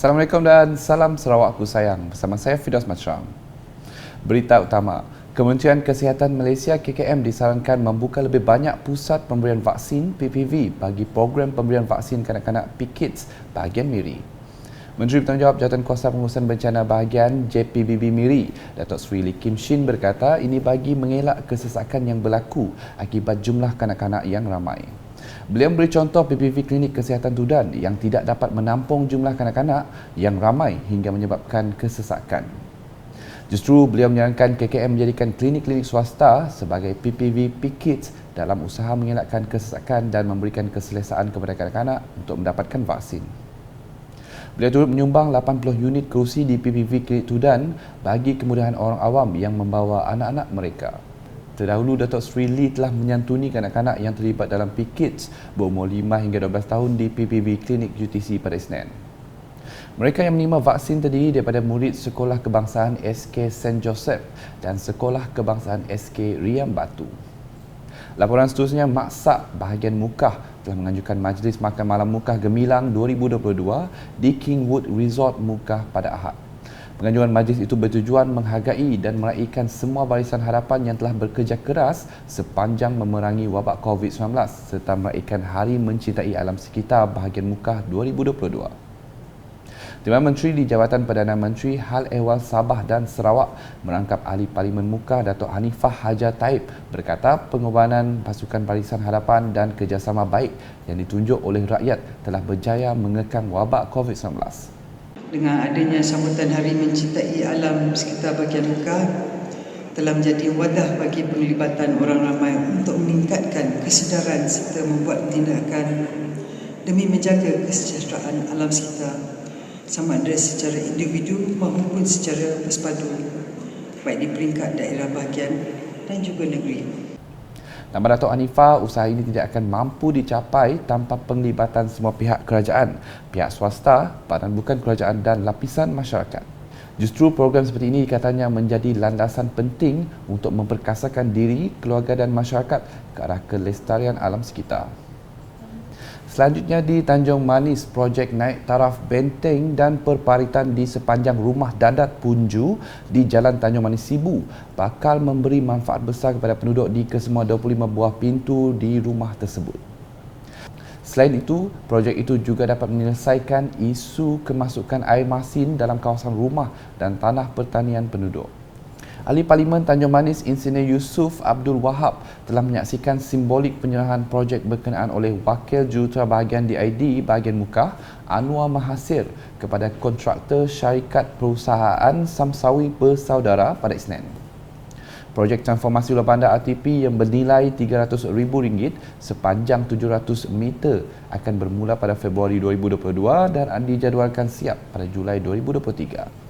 Assalamualaikum dan salam Sarawakku sayang. Bersama saya Fidaus Machram. Berita utama. Kementerian Kesihatan Malaysia KKM disarankan membuka lebih banyak pusat pemberian vaksin PPV bagi program pemberian vaksin kanak-kanak PKIDS bahagian Miri. Menteri Bertanggungjawab Jawatankuasa Pengurusan Bencana Bahagian JPBB Miri, Datuk Seri Lee Kim Shin berkata ini bagi mengelak kesesakan yang berlaku akibat jumlah kanak-kanak yang ramai. Beliau memberi contoh PPV Klinik Kesihatan Tudan yang tidak dapat menampung jumlah kanak-kanak yang ramai hingga menyebabkan kesesakan. Justru beliau menyarankan KKM menjadikan klinik-klinik swasta sebagai PPV PKIDS dalam usaha mengelakkan kesesakan dan memberikan keselesaan kepada kanak-kanak untuk mendapatkan vaksin. Beliau turut menyumbang 80 unit kerusi di PPV Klinik Tudan bagi kemudahan orang awam yang membawa anak-anak mereka. Terdahulu, Datuk Seri Lee telah menyantuni kanak-kanak yang terlibat dalam PKIDS berumur 5 hingga 12 tahun di PPV Klinik UTC pada Isnin. Mereka yang menerima vaksin terdiri daripada murid Sekolah Kebangsaan SK St. Joseph dan Sekolah Kebangsaan SK Riam Batu. Laporan seterusnya, Maksak Bahagian Mukah telah menganjurkan Majlis Makan Malam Mukah Gemilang 2022 di Kingwood Resort Mukah pada Ahad. Penganjuran majlis itu bertujuan menghargai dan meraihkan semua barisan harapan yang telah bekerja keras sepanjang memerangi wabak COVID-19 serta meraihkan Hari Mencintai Alam Sekitar Bahagian Mukah 2022. Timbalan Menteri di Jabatan Perdana Menteri Hal Ehwal Sabah dan Sarawak merangkap Ahli Parlimen Mukah Datuk Hanifah Hajar Taib berkata pengorbanan pasukan Barisan Harapan dan kerjasama baik yang ditunjuk oleh rakyat telah berjaya mengekang wabak COVID-19. Dengan adanya sambutan Hari Mencintai Alam Sekitar Bahagian Mukah telah menjadi wadah bagi penglibatan orang ramai untuk meningkatkan kesedaran serta membuat tindakan demi menjaga kesejahteraan alam sekitar sama ada secara individu maupun secara bersepadu baik di peringkat daerah bahagian dan juga negeri. Tambah Datuk Hanifah, usaha ini tidak akan mampu dicapai tanpa penglibatan semua pihak kerajaan, pihak swasta, badan bukan kerajaan dan lapisan masyarakat. Justru program seperti ini katanya menjadi landasan penting untuk memperkasakan diri, keluarga dan masyarakat ke arah kelestarian alam sekitar. Selanjutnya di Tanjung Manis, projek naik taraf benteng dan perparitan di sepanjang rumah Dadat Punju di Jalan Tanjung Manis Sibu bakal memberi manfaat besar kepada penduduk di kesemua 25 buah pintu di rumah tersebut. Selain itu, projek itu juga dapat menyelesaikan isu kemasukan air masin dalam kawasan rumah dan tanah pertanian penduduk. Ahli Parlimen Tanjung Manis Insinyur Yusof Abdul Wahab telah menyaksikan simbolik penyerahan projek berkenaan oleh Wakil Jurutera Bahagian DID Bahagian Mukah Anwar Mahasir kepada kontraktor syarikat perusahaan Samsawi Bersaudara pada Isnin. Projek transformasi luar bandar RTP yang bernilai RM300,000 sepanjang 700 meter akan bermula pada Februari 2022 dan dijadualkan siap pada Julai 2023.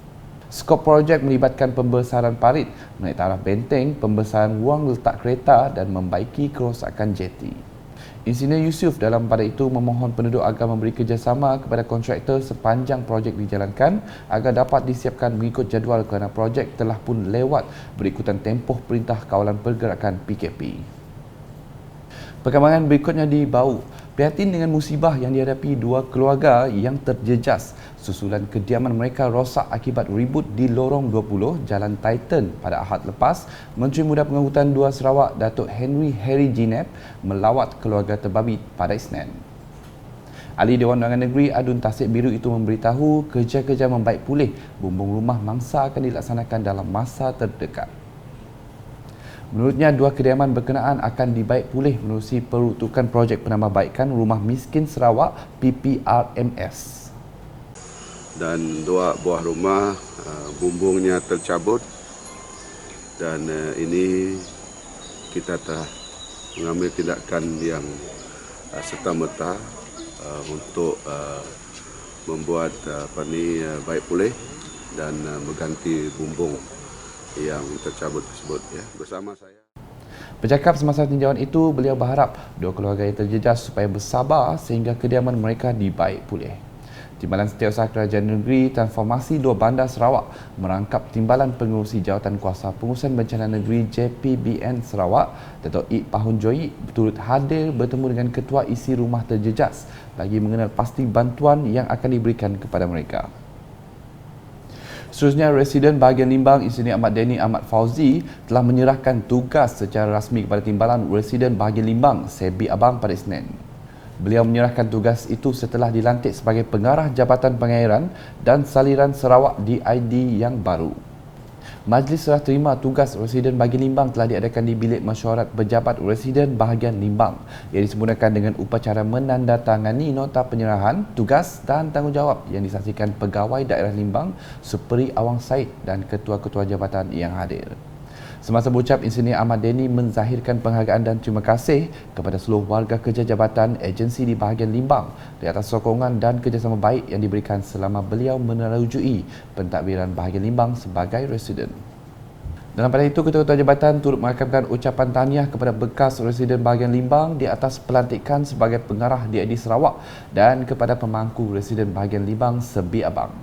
Skop projek melibatkan pembesaran parit, menaik taraf benteng, pembesaran ruang letak kereta dan membaiki kerosakan jeti. Insinyur Yusof dalam pada itu memohon penduduk agar memberi kerjasama kepada kontraktor sepanjang projek dijalankan agar dapat disiapkan mengikut jadual kerana projek telah pun lewat berikutan tempoh Perintah Kawalan Pergerakan PKP. Perkembangan berikutnya di Bau. Prihatin dengan musibah yang dihadapi dua keluarga yang terjejas susulan kediaman mereka rosak akibat ribut di Lorong 20 Jalan Titan pada Ahad lepas. Menteri Muda Pengangkutan 2 Sarawak Datuk Henry Harry Jineb melawat keluarga terbabi pada Isnin. Ahli Dewan Undangan Negeri Adun Tasik Biru itu memberitahu kerja-kerja membaik pulih bumbung rumah mangsa akan dilaksanakan dalam masa terdekat. Menurutnya, dua kediaman berkenaan akan dibaik pulih menerusi peruntukan projek penambahbaikan Rumah Miskin Sarawak PPRMS. Dan dua buah rumah bumbungnya tercabut dan ini kita telah mengambil tindakan yang serta-merta untuk membuat baik pulih dan mengganti bumbung yang tercabut tersebut ya bersama saya. Bercakap semasa tinjauan itu, beliau berharap dua keluarga yang terjejas supaya bersabar sehingga kediaman mereka dibaik pulih. Timbalan Setiausaha Kerajaan Negeri Transformasi 2 Bandar Sarawak merangkap Timbalan Pengerusi Jawatankuasa Pengurusan Bencana Negeri JPBN Sarawak, Datuk Ip Pahun Joyi turut hadir bertemu dengan Ketua Isi Rumah Terjejas bagi mengenal pasti bantuan yang akan diberikan kepada mereka. Seterusnya, Residen Bahagian Limbang Engineer Ahmad Deni Ahmad Fauzi telah menyerahkan tugas secara rasmi kepada Timbalan Residen Bahagian Limbang Sebi Abang pada Isnin. Beliau menyerahkan tugas itu setelah dilantik sebagai Pengarah Jabatan Pengairan dan Saliran Sarawak DID yang baru. Majlis serah terima tugas Residen Bahagian Limbang telah diadakan di Bilik Mesyuarat Pejabat Residen Bahagian Limbang yang disempurnakan dengan upacara menandatangani nota penyerahan tugas dan tanggungjawab yang disaksikan Pegawai Daerah Limbang Superi Awang Said dan ketua-ketua jabatan yang hadir. Semasa berucap, Engineer Ahmad Deni menzahirkan penghargaan dan terima kasih kepada seluruh warga kerja jabatan agensi di bahagian Limbang di atas sokongan dan kerjasama baik yang diberikan selama beliau menerujui pentadbiran bahagian Limbang sebagai residen. Dalam pada itu, ketua-ketua jabatan turut merakamkan ucapan tahniah kepada bekas residen bahagian Limbang di atas pelantikan sebagai pengarah DID Sarawak dan kepada pemangku residen bahagian Limbang Sebi Abang.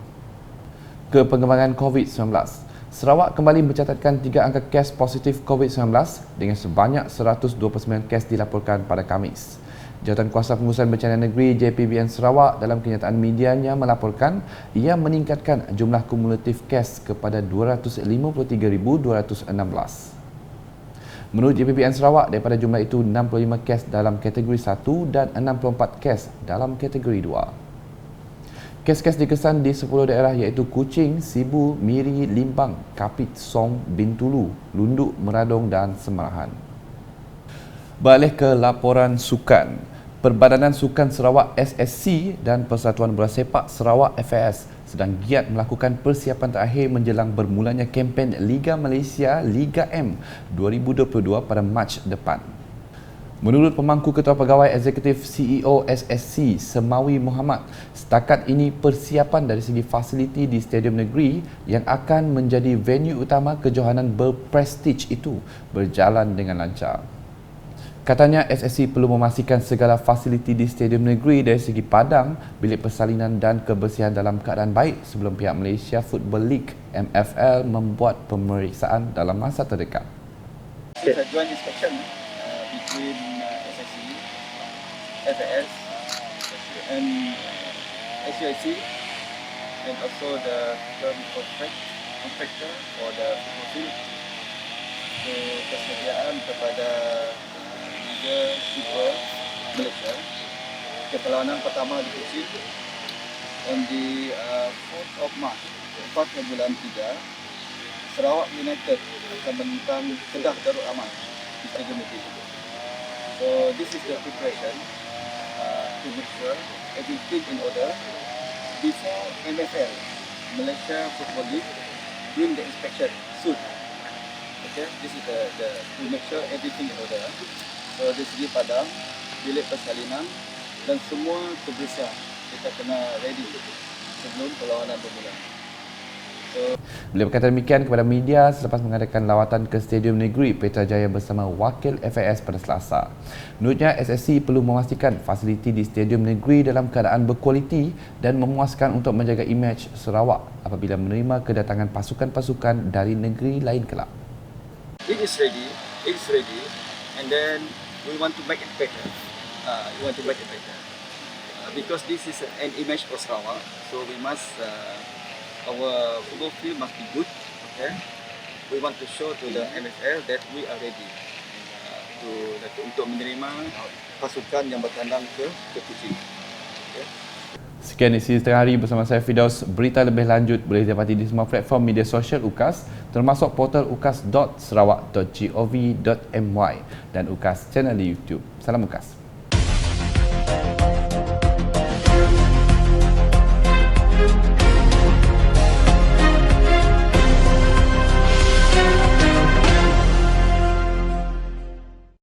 Kepengembangan COVID-19. Sarawak kembali mencatatkan 3 angka kes positif COVID-19 dengan sebanyak 129 kes dilaporkan pada Khamis. Jawatan Kuasa Pengurusan Bencana Negeri JPBN Sarawak dalam kenyataan medianya melaporkan ia meningkatkan jumlah kumulatif kes kepada 253,216. Menurut JPBN Sarawak, daripada jumlah itu 65 kes dalam kategori 1 dan 64 kes dalam kategori 2. Kes-kes dikesan di 10 daerah iaitu Kuching, Sibu, Miri, Limbang, Kapit, Song, Bintulu, Lunduk, Meradong dan Semarahan. Beralih ke laporan sukan. Perbadanan Sukan Sarawak SSC dan Persatuan Bola Sepak Sarawak FAS sedang giat melakukan persiapan terakhir menjelang bermulanya kempen Liga Malaysia Liga M 2022 pada Mac depan. Menurut pemangku Ketua Pegawai Eksekutif CEO SSC, Semawi Muhammad, setakat ini persiapan dari segi fasiliti di Stadium Negeri yang akan menjadi venue utama kejohanan berprestij itu berjalan dengan lancar. Katanya SSC perlu memastikan segala fasiliti di Stadium Negeri dari segi padang, bilik persalinan dan kebersihan dalam keadaan baik sebelum pihak Malaysia Football League MFL membuat pemeriksaan dalam masa terdekat. It's a joint inspection between SSC, FAS and SUIC and also the term contractor for the football field. So, persediaan kepada Liga Super Malaysia. Perlawanan pertama di Kuching on the 4th of March, 4 bulan 3, Sarawak United akan menentang Kedah Darul Aman di Stadium Negeri. So this is the preparation to make sure everything in order before MFL, Malaysia Football League, bring the inspection soon. Okay, this is the to make sure everything in order. So dari segi padang, bilik persalinan dan semua kebersihan kita kena ready sebelum perlawanan bermula. Beliau berkata demikian kepada media selepas mengadakan lawatan ke Stadium Negeri Petrajaya bersama Wakil FAS pada Selasa. Menurutnya, SSC perlu memastikan fasiliti di Stadium Negeri dalam keadaan berkualiti dan memuaskan untuk menjaga imej Sarawak apabila menerima kedatangan pasukan-pasukan dari negeri lain kelak. It is ready, and then we want to make it better. Because this is an image for Sarawak, so we must. Our football field must be good. Okay, we want to show to the MFL that we are ready untuk menerima pasukan yang bertandang ke Kuching. Okay. Sekian isi setengah hari bersama saya Fidaus. Berita lebih lanjut boleh didapati di semua platform media sosial UKAS termasuk portal ukas.sarawak.gov.my dan UKAS channel di YouTube. Salam UKAS.